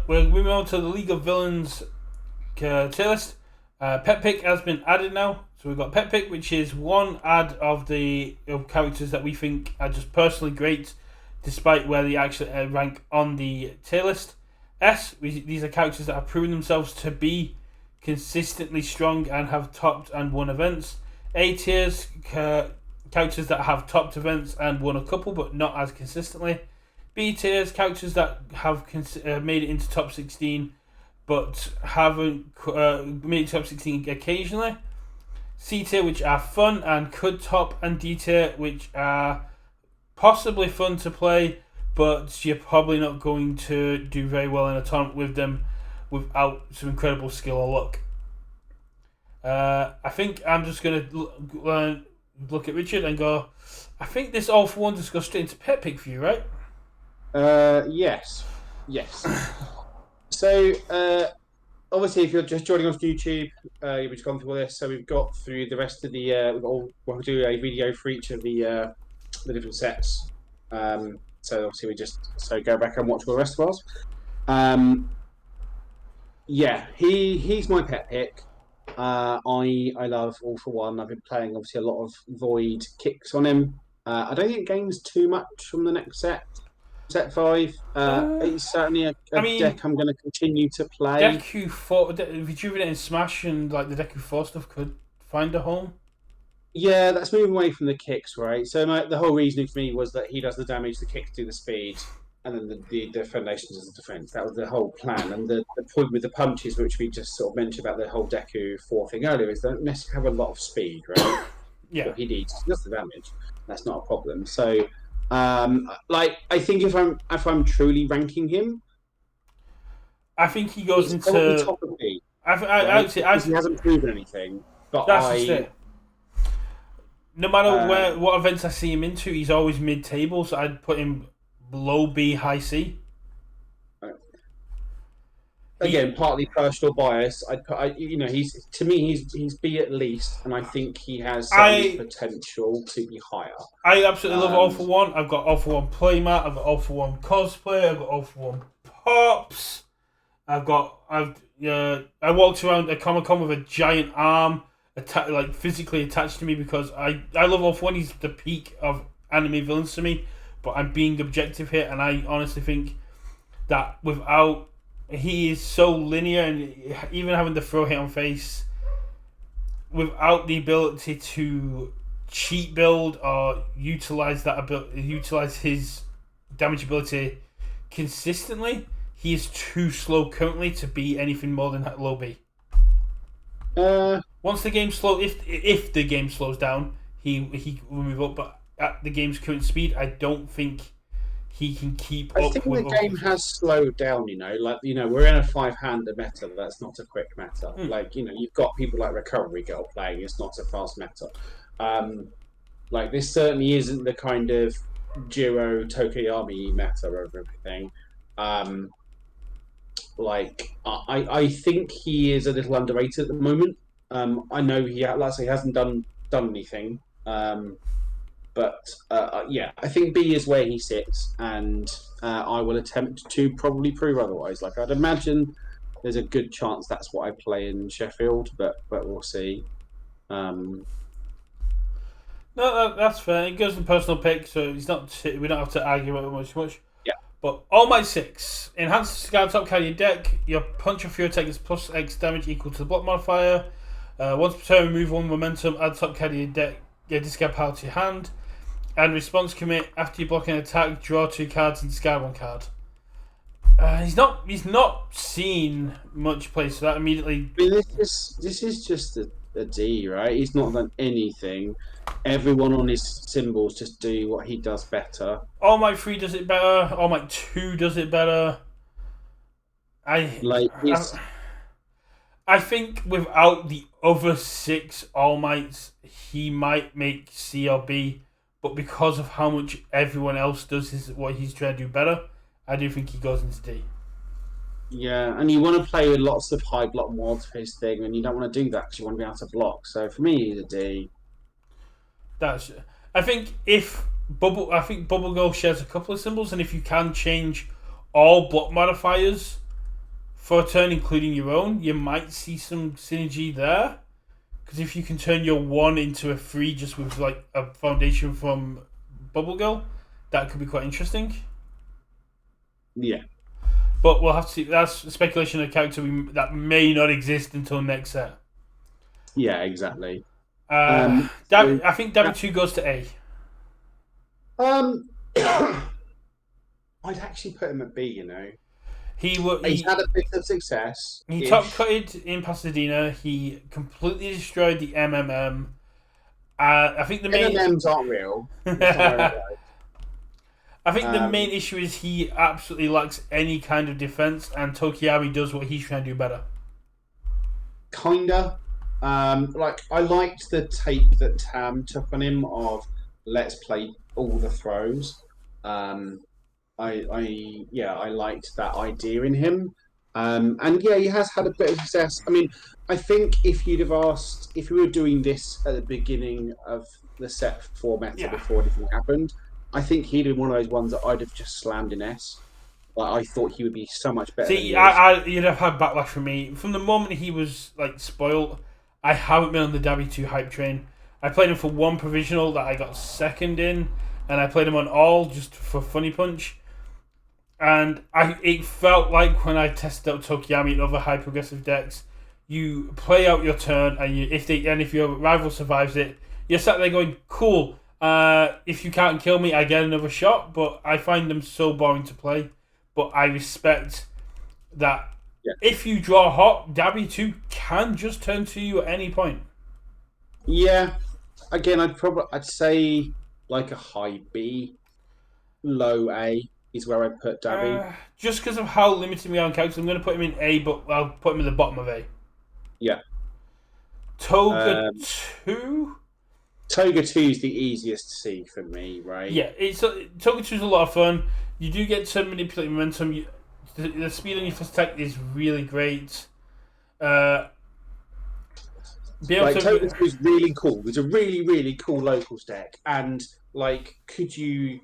we're moving on to the League of Villains tier list. Pet Pick has been added now. So we've got Pet Pick, which is one ad of the characters that we think are just personally great, despite where they actually rank on the tier list. These are characters that have proven themselves to be consistently strong and have topped and won events. A tiers, characters that have topped events and won a couple, but not as consistently. B tiers, characters that have made it into top 16, but haven't made it top 16 occasionally. C tier, which are fun and could top, and D tier, which are possibly fun to play, but you're probably not going to do very well in a tournament with them without some incredible skill or luck. I think I'm just going to look at Richard and go, I think this all for one just goes straight into Pet Pick for you, right? Yes. So, obviously, if you're just joining us on YouTube, you've just gone through all this. So we've got through the rest of the. We'll do a video for each of the different sets. So obviously, go back and watch all the rest of us. Yeah, he's my pet pick. I love All for One. I've been playing obviously a lot of Void kicks on him. I don't think it gains too much from the next set 5. It's certainly a deck I'm going to continue to play. Deku 4, Rejuvenate and Smash and like the Deku 4 stuff could find a home. Yeah, that's moving away from the kicks, right? So the whole reasoning for me was that he does the damage, the kicks do the speed, and then the foundations as a defense. That was the whole plan. And the point with the punches, which we just sort of mentioned about the whole Deku 4 thing earlier, is they don't necessarily have a lot of speed, right? Yeah. What he needs is just the damage. That's not a problem. So, I think if I'm truly ranking him, I think he goes into the top of me. He hasn't proven anything, but no matter what events I see him into, he's always mid-table. So I'd put him low B, high C. Again, partly personal bias. He's B at least, and I think he has potential to be higher. I absolutely love All for One. I've got All for One playmat. I've got All for One cosplay. I've got All for One pops. I walked around a Comic-Con with a giant arm, physically attached to me because I love All for One. He's the peak of anime villains to me, but I'm being objective here, and I honestly think that he is so linear, and even having the throw hit on face, without the ability to cheat build or utilize his damage ability consistently, he is too slow currently to be anything more than low B. Once the game if the game slows down, he will move up. But at the game's current speed, I don't think he can keep up. I think the game has slowed down. We're in a 5-hander meta. That's not a quick meta. You've got people like Recovery Girl playing. It's not a fast meta. This certainly isn't the kind of Jiro Tokoyami meta of everything. I think he is a little underrated at the moment. I know he hasn't done anything. I think B is where he sits, and I will attempt to probably prove otherwise. I'd imagine there's a good chance that's what I play in Sheffield, but we'll see. No, that's fair. It goes in personal pick, so we don't have to argue about it much. Yeah. But All Might 6 enhances discard top card of your deck. Your punch or fury attack is plus X damage equal to the block modifier. Once per turn, remove 1 momentum. Add top card of your deck. Get discard power to your hand. And response commit after you block an attack, draw 2 cards and discard 1 card. He's not seen much play, so that immediately. I mean, this is just a D, right? He's not done anything. Everyone on his symbols just do what he does better. All Might 3 does it better. All Might 2 does it better. I think without the other 6 All Mights, he might make C or B. But because of how much everyone else does what he's trying to do better, I do think he goes into D. Yeah, and you want to play with lots of high block mods for his thing, and you don't want to do that because you want to be able to block. So for me, he's a D. I think Bubble Girl shares a couple of symbols, and if you can change all block modifiers for a turn, including your own, you might see some synergy there. Because if you can turn your 1 into a 3 just with like a foundation from Bubble Girl, that could be quite interesting. Yeah. But we'll have to see. That's speculation of a character that may not exist until next set. Yeah, exactly. I think Dabby 2 goes to A. Um, I'd actually put him at B. He's had a bit of success. He top cutted in Pasadena. He completely destroyed the MMM. I think the main MMMs aren't real. I think the main issue is he absolutely lacks any kind of defense, and Tokiyami does what he's trying to do better. Kinda. Like I liked the take that Tam took on him of let's play all the throws. I liked that idea in him. And yeah, he has had a bit of success. I mean, I think if you'd have asked, if we were doing this at the beginning of the set 4 meta before anything happened, I think he'd have been one of those ones that I'd have just slammed in S. Like I thought he would be so much better. See, you'd have had backlash from me from the moment he was like spoiled. I haven't been on the Dabby 2 hype train. I played him for 1 provisional that I got second in, and I played him on all just for Funny Punch. And it felt like when I tested out Tokiyami and other high progressive decks, you play out your turn, and if your rival survives it, you're sat there going, "Cool. If you can't kill me, I get another shot." But I find them so boring to play. But I respect that. Yeah. If you draw hot, Dabby 2 can just turn to you at any point. Yeah. Again, I'd say like a high B, low A is where I put Dabby. Just because of how limited we are on characters, I'm going to put him in A, but I'll put him in the bottom of A. Yeah. Toga 2? Toga 2 is the easiest to see for me, right? Yeah, Toga 2 is a lot of fun. You do get to manipulate momentum. The speed on your first attack is really great. Toga 2 is really cool. It's a really, really cool locals deck. And, could you...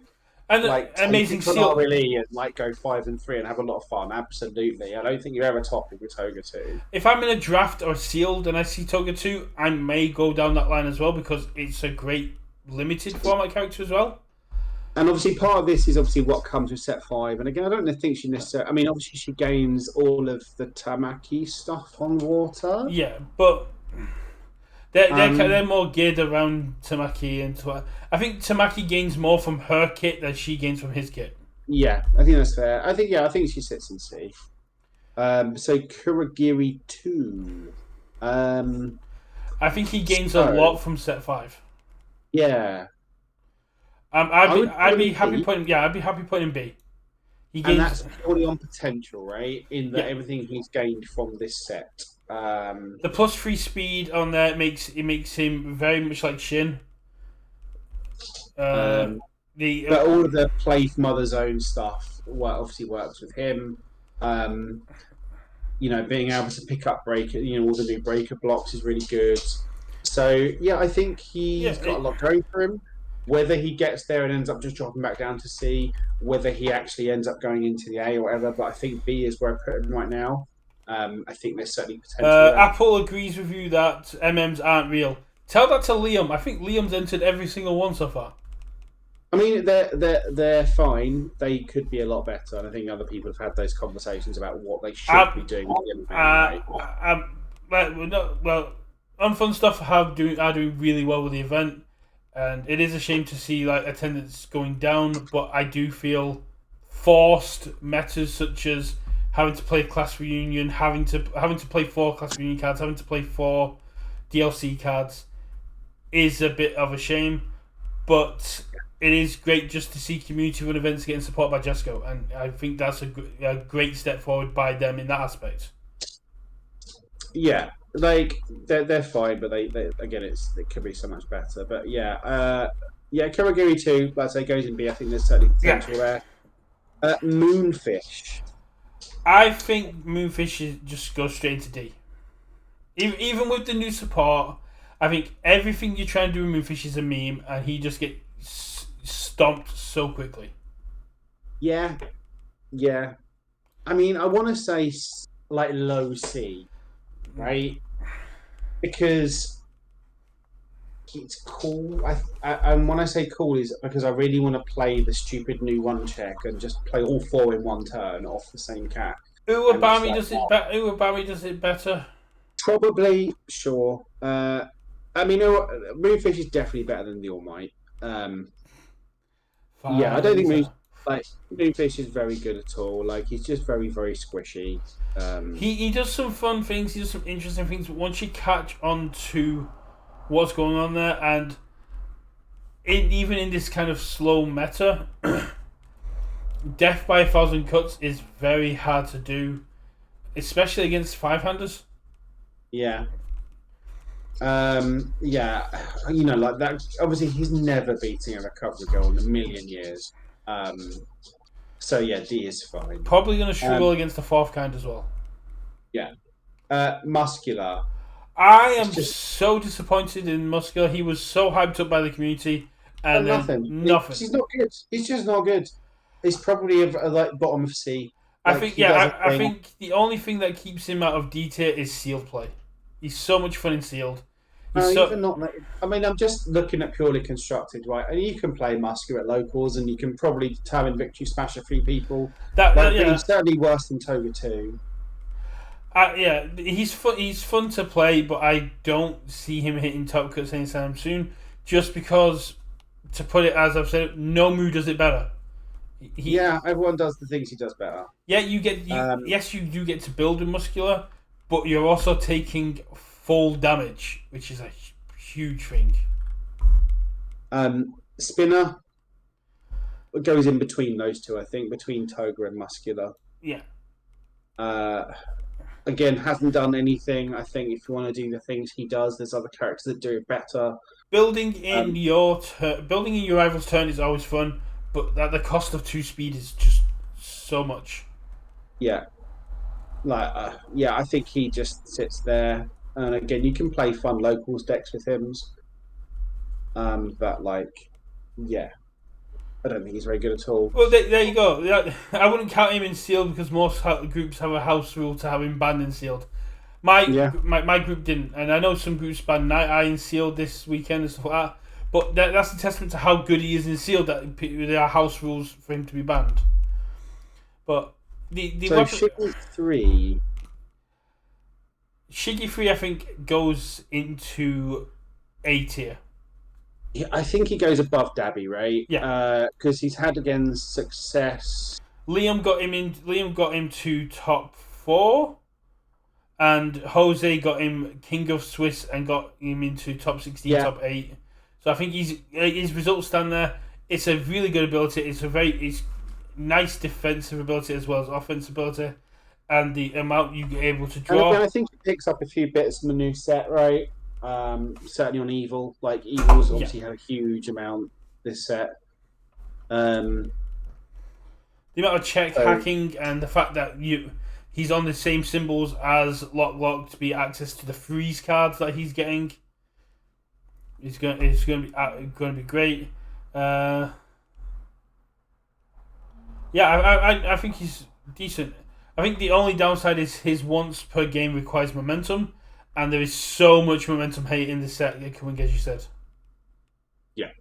And amazing seal really and go 5 and 3 and have a lot of fun. Absolutely, I don't think you ever top it with Toga 2. If I'm in a draft or sealed and I see Toga 2, I may go down that line as well because it's a great limited format character as well. And obviously, part of this is obviously what comes with set 5. And again, I don't think she necessarily. I mean, obviously, she gains all of the Tamaki stuff on water. Yeah, but they're more geared around Tamaki and I think Tamaki gains more from her kit than she gains from his kit. Yeah, I think that's fair. I think she sits in C. So Kuragiri 2. I think he gains a lot from set 5. Yeah. I'd be happy putting him B. He gains, and that's purely on potential, right? In that everything he's gained from this set. The +3 speed on there makes him very much like Shin. But all of the play Mother Zone stuff obviously works with him. Being able to pick up breaker, all the new breaker blocks is really good. So yeah, I think he's got a lot going for him. Whether he gets there and ends up just dropping back down to C, whether he actually ends up going into the A or whatever, but I think B is where I put him right now. I think there's certainly potential. Apple agrees with you that MMs aren't real. Tell that to Liam. I think Liam's entered every single one so far. I mean, they're fine. They could be a lot better, and I think other people have had those conversations about what they should be doing with the well, Unfun Stuff are doing really well with the event, and it is a shame to see attendance going down. But I do feel forced metas such as having to play class reunion, having to play 4 class reunion cards, having to play 4 DLC cards is a bit of a shame. But it is great just to see community run events getting supported by Jesco, and I think that's a great step forward by them in that aspect. Yeah, they're fine, but they again it could be so much better. But Kuragiri 2, let's say, goes in B. I think there's certainly potential there. Moonfish. I think Moonfish just goes straight into D. Even with the new support, I think everything you try and do with Moonfish is a meme, and he just gets stomped so quickly. Yeah. I mean, I want to say like low C, right? Because it's cool. And when I say cool is because I really want to play the stupid new one check and just play all four in one turn off the same cat. And it's Uwabami like does it better. Uwabami does it better. probably sure. I mean, Moonfish is definitely better than the All Might. Um, yeah, I don't think Pfizer. Moonfish is very good at all. Like he's just very very squishy. He does some fun things. He does some interesting things. But once you catch on to what's going on there, and even in this kind of slow meta, death by 1,000 cuts is very hard to do, especially against five-handers. Yeah. Yeah, like that. Obviously, he's never beating a recovery goal in a million years. Um, so yeah, D is fine. Probably going to struggle Um, against the fourth kind as well. yeah, muscular. I It's am just so disappointed in Muscular. He was so hyped up by the community, and then nothing. nothing. He's not good. He's just not good. He's probably a like bottom of C. I Like think, he does a yeah, I thing. think the only thing that keeps him out of D tier is sealed play. He's so much fun in sealed. He's so Even not. I mean, I'm just looking at purely constructed, right? And you can play muscular at locals, and you can probably determine victory smash a few people. Like, but yeah. he's certainly worse than Toga too. Yeah, he's fun. He's fun to play, but I don't see him hitting top cuts anytime soon. Just because, to put it as I've said, Nomu does it better. Yeah, everyone does the things he does better. Yeah, you. Um, Yes, you do get to build with muscular, but you're also taking full damage, which is a huge thing. Spinner goes in between those two, I think, between Toga and Muscular. Yeah. Uh, again, hasn't done anything. I think if you want to do the things he does, there's other characters that do it better. Um, Building in your rival's turn is always fun, but at the cost of 2 speed is just so much. yeah, yeah, I think he just sits there. And again, you can play fun locals decks with him. But yeah, I don't think he's very good at all. Well, there you go. I wouldn't count him in sealed because most groups have a house rule to have him banned in sealed. Yeah, My group didn't, and I know some groups banned Night Eye in sealed this weekend and stuff like that. But that's a testament to how good he is in sealed that there are house rules for him to be banned. But the so weapon, Shiggy 3. Shiggy 3, I think, goes into A tier. Yeah, I think he goes above Dabby, right? Yeah. Because he's had again success. Liam got him to top 4, and Jose got him King of Swiss and got him into top 16, Yeah, top 8. So I think his results stand there. It's a really good ability. It's nice defensive ability as well as offensive ability, and the amount you get able to and again, draw. I think he picks up a few bits from the new set, right? Certainly on Evil. Like Evil's Yeah, obviously had a huge amount this set. Um, the amount of check so hacking and the fact that he's on the same symbols as Lock to be access to the freeze cards that he's getting. It's going to be great. Yeah, I think he's decent. I think the only downside is his once per game requires momentum, and there is so much momentum hate in the set coming, as you said. yeah,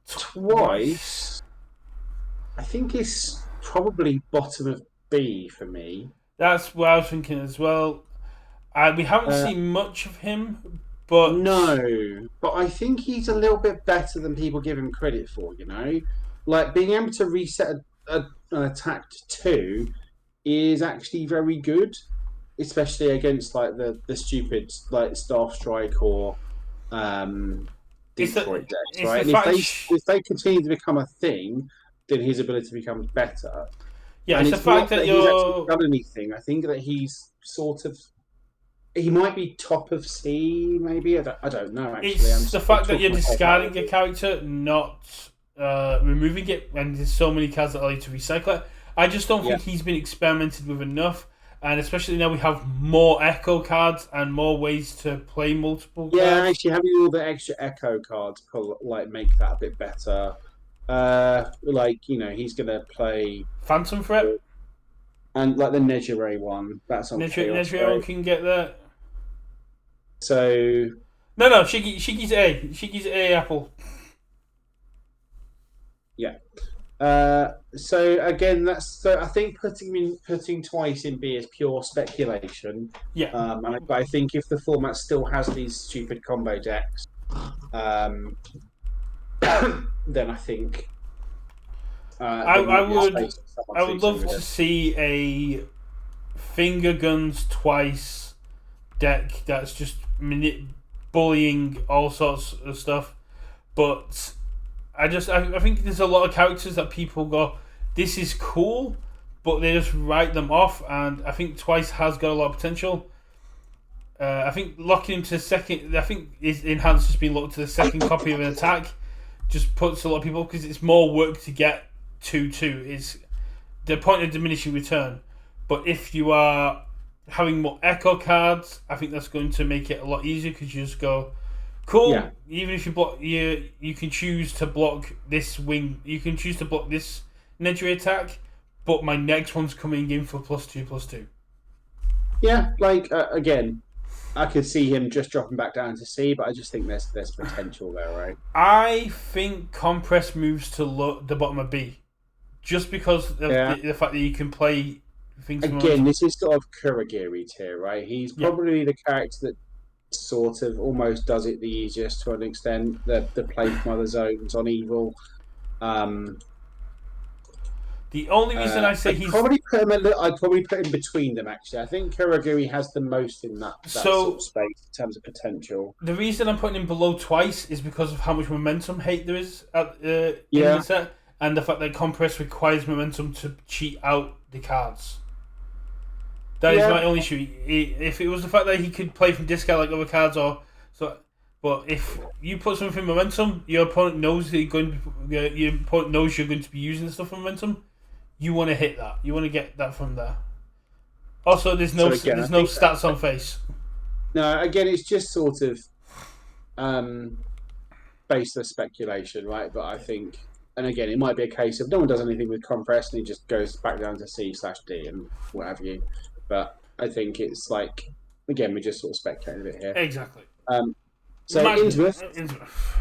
Twice. twice. I think it's probably bottom of B for me. That's what I was thinking as well. We haven't Uh, seen much of him, but no, but I think he's a little bit better than people give him credit for. Like being able to reset an attack to 2 is actually very good, especially against like the stupid like Staff Strike or it's Detroit decks, it's the right? And fact. if they continue to become a thing, then his ability becomes better. Yeah, And it's the it's fact not that that he's actually you're. done anything. I think that he's sort of he might be top of C, maybe. I don't know. Actually, I'm It's the just fact that talking you're myself out discarding of a it. character, not removing it, and there's so many cards that allow you to recycle it. I just don't Yeah, think he's been experimented with enough, and especially now we have more Echo cards and more ways to play multiple yeah. cards. Actually, having all the extra Echo cards like make that a bit better. He's gonna play. Phantom Threat. And like the Nejire one, that's on Chaos, Nedry right? can get that. So No, Shiki's A. Shiki's A apple. yeah. So again, I think putting twice in B is pure speculation. Yeah. But I think if the format still has these stupid combo decks, then I think there I might be a would space for someone I to do would something love with to it. see a finger guns twice deck that's just bullying all sorts of stuff. But I think there's a lot of characters that people go, this is cool, but they just write them off. And I think twice has got a lot of potential. I think locking him to second. I think his enhanced just being locked to the second copy of an attack just puts a lot of people because it's more work to get 2/2. It's the point of diminishing return. But if you are having more echo cards, I think that's going to make it a lot easier because you just go, cool. Yeah. Even if you block, you can choose to block this wing. You can choose to block this Nedry attack, but my next one's coming in for +2/+2. Yeah, like again, I could see him just dropping back down to C, but I just think there's potential there, right? I think compress moves to the bottom of B, just because of Yeah. the fact that you can play things from Again, this is sort of Kuragiri tier, right? He's yeah. probably the character that sort of almost does it the easiest to an extent. The play from other zones on evil. Um, The only reason I say he's I'd probably put him between them. Actually, I think Kuragiri has the most in that sort of so space in terms of potential. the reason I'm putting him below twice is because of how much momentum hate there is in Yeah, the set, and the fact that compress requires momentum to cheat out the cards. That is yeah, my only issue. If it was the fact that he could play from discard like other cards, or so, but if you put something in momentum, your opponent knows that your opponent knows you're going to be using the stuff for momentum. You want to hit that. You want to get that from there. Also, So again, I there's no think stats on face. no. Again, it's just sort of baseless speculation, right? But I think, and again, it might be a case of no one does anything with compress and he just goes back down to C/D and what have you. But I think it's like again, we're just sort of speculating a bit here. Exactly. So Innsmouth Innsmouth.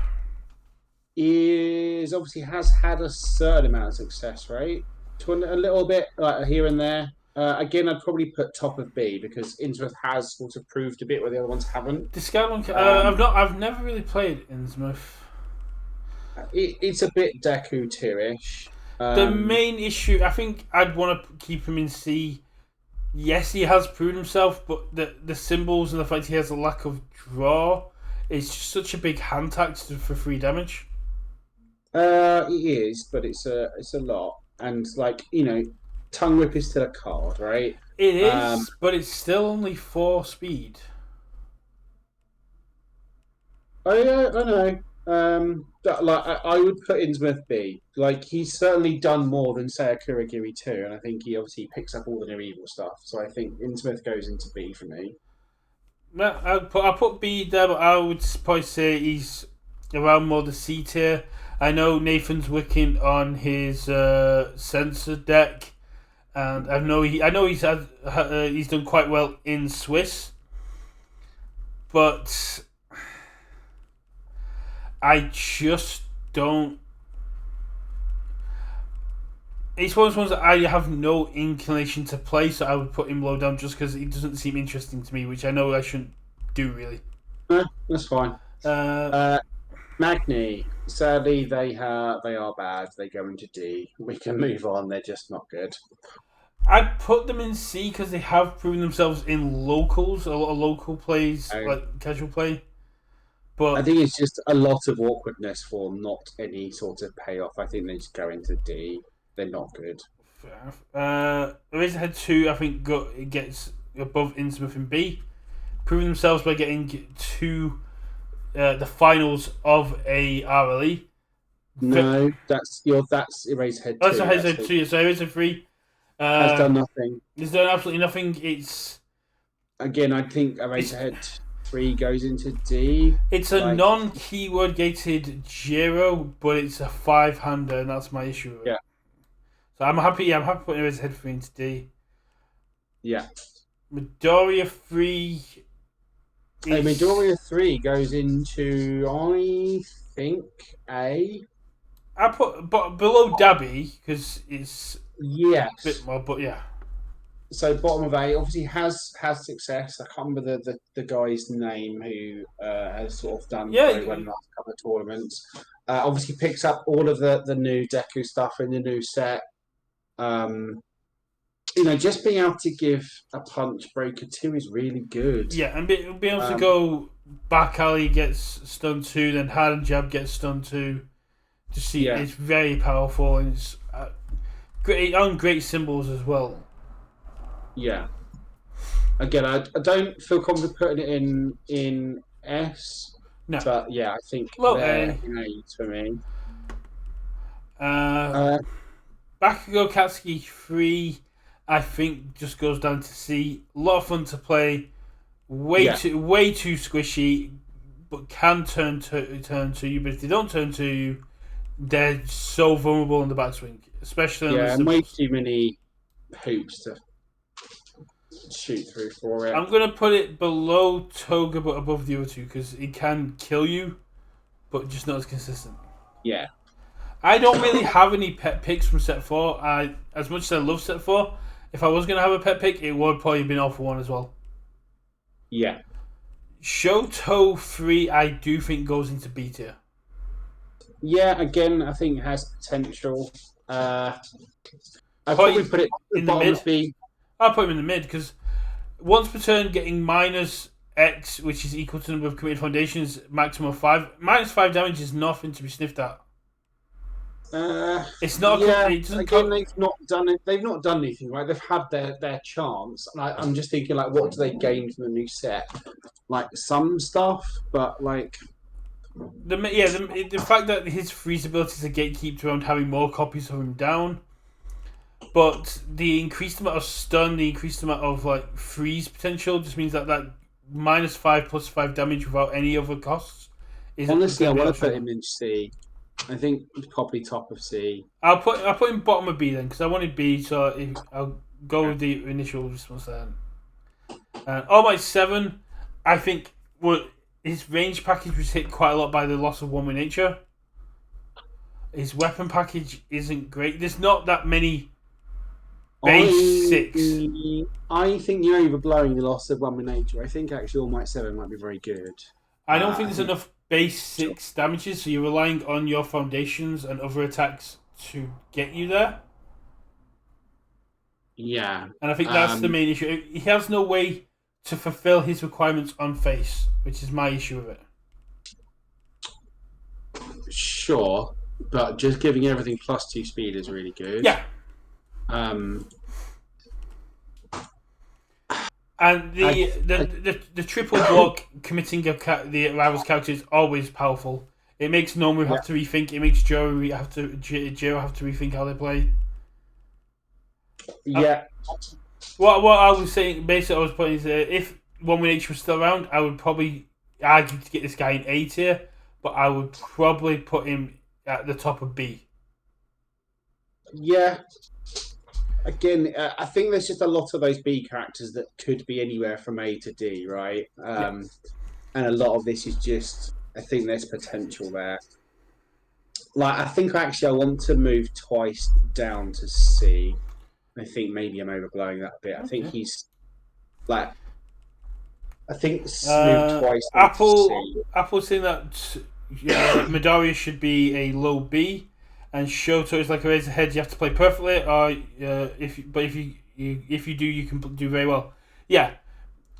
is obviously has had a certain amount of success, right? To a little bit like here and there. Again, I'd probably put top of B because Innsmouth has sort of proved a bit where the other ones haven't. Discard one. Um, I've never really played Innsmouth. it's a bit Deku tierish. The main issue, I think, I'd want to keep him in C. Yes, he has proven himself, but the symbols and the fact he has a lack of draw is just such a big hand tax for 3 damage. It is, but it's a lot, and like Tongue Whip is still a card, right? It is, but it's still only 4 speed. Oh yeah, I know. I would put Innsmouth B. Like he's certainly done more than say a Kuragiri 2, and I think he obviously picks up all the new evil stuff. So I think Innsmouth goes into B for me. Well, I'll put B there, but I would probably say he's around more the C tier. I know Nathan's working on his sensor deck, and I know he's done quite well in Swiss, but I just don't. It's one of those ones that I have no inclination to play, so I would put him low down just because it doesn't seem interesting to me, which I know I shouldn't do really. That's fine. Magni, sadly they are bad. They go into D. We can move on. They're just not good. I'd put them in C because they have proven themselves in locals, a lot of local plays, like casual play. But I think it's just a lot of awkwardness for not any sort of payoff. I think they just go into D. They're not good. Eraserhead 2, I think, gets above Innsmouth in B, proving themselves by getting to the finals of a RLE. No, that's Eraserhead 2. Oh, so Eraserhead 2, so Eraserhead 3 has done nothing. It's done absolutely nothing. It's again, I think Eraserhead 3 goes into D. It's a non-keyword gated 0, but it's a 5-hander, and that's my issue. Yeah. So I'm happy. I'm happy putting Eraserhead 3 into D. Yeah. Midoriya 3 Hey, is... Midoriya 3 goes into, I think, A. I put but below Dabby because it's a bit Yes. more, but yeah. So bottom of A obviously has success. I can't remember the guy's name who has sort of done Yeah, very well in the last couple of tournaments. Obviously picks up all of the new Deku stuff in the new set. Um, just being able to give a punch breaker 2 is really good. yeah, and be able to Um, go back alley gets stunned too, then hard and jab gets stunned too. To see, yeah, it's very powerful and it's great on great symbols as well. yeah. Again, I don't feel confident putting it in S, No, but yeah, I think low they're A. in A for me. Uh, Uh, Bakugo Katsuki 3, I think, just goes down to C. A lot of fun to play. yeah, Way too squishy, but can turn to you. But if they don't turn to you, they're so vulnerable in the backswing, especially on the yeah, and way symbols. too many hoops to shoot through for it. I'm gonna put it below Toga, but above the other two because it can kill you, but just not as consistent. Yeah, I don't really have any pet picks from set 4. As much as I love set 4, if I was gonna have a pet pick, it would probably have been All For One as well. yeah, Shoto 3, I do think goes into B tier. yeah. Again, I think it has potential. I'd probably Probably put it at the in the bottom mid. of B. I'll put him in the mid because once per turn getting minus X, which is equal to the number of committed foundations, maximum of 5. Minus 5 damage is nothing to be sniffed at. It's not. Yeah. It doesn't. Again, they've not done it. They've not done anything, right? They've had their chance, and I'm just thinking, like, what do they gain from the new set? Like some stuff, but like, The fact that his freeze ability is a gatekeeper around having more copies of him down, but the increased amount of stun, the increased amount of like freeze potential, just means that minus 5 plus 5 damage without any other costs is honestly, I going to be want to put optional. him in C. I think probably top of C. I'll put him bottom of B then because I wanted B, so I'll go Yeah. with the initial response then. And All Might 7, I think his range package was hit quite a lot by the loss of One with Nature. His weapon package isn't great. There's not that many basics. I think you're overblowing the loss of One with Nature. I think actually All Might 7 might be very good. I don't think I there's think, enough base 6 damages, so you're relying on your foundations and other attacks to get you there. yeah. And I think that's the main issue. He has no way to fulfill his requirements on face, which is my issue with it. Sure, but just giving everything +2 speed is really good. Yeah. Um, And the triple block committing the rival's character is always powerful. It makes Nomu have to rethink. It makes Joe have to rethink how they play. yeah, What I was saying, basically, I was putting is if One With H was still around, I would probably argue to get this guy in A tier, but I would probably put him at the top of B. yeah. Again, I think there's just a lot of those B characters that could be anywhere from A to D, right? And a lot of this is just, I think there's potential there. Like, I think actually I want to move twice down to C. I think maybe I'm overblowing that a bit. I think he's like, I think move twice down to C. Apple's saying that Midoriya should be a low B, and Shoto is like a razor head. You have to play perfectly, or if you do, you can do very well. Yeah,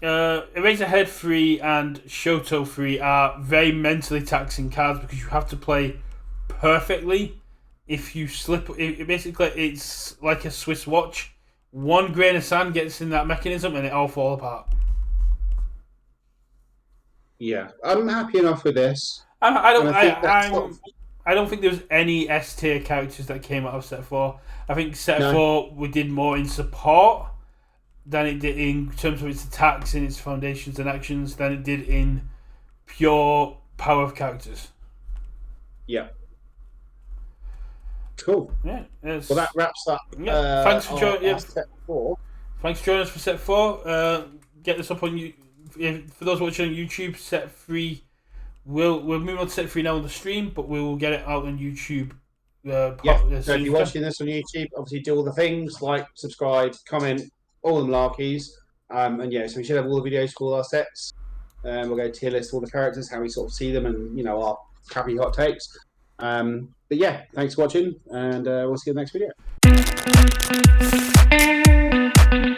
Eraserhead 3 and Shoto 3 are very mentally taxing cards because you have to play perfectly. If you slip, basically it's like a Swiss watch. One grain of sand gets in that mechanism and it all falls apart. Yeah, I'm happy enough with this. I don't think there was any S tier characters that came out of set 4. I think set 4 we did more in support than it did in terms of its attacks and its foundations and actions than it did in pure power of characters. Yeah. Cool. Yeah. Well, that wraps up. Thanks for joining. Step 4. Thanks for joining us for set 4. Get this up on you. For those watching on YouTube, set 3. We're moving on to set 3 now on the stream, but we will get it out on YouTube. So if you're watching this on YouTube, obviously do all the things like subscribe, comment, all the malarkeys. And yeah, so we should have all the videos for all our sets. We'll go tier list all the characters, how we sort of see them, and our crappy hot takes. But yeah, thanks for watching, and we'll see you in the next video.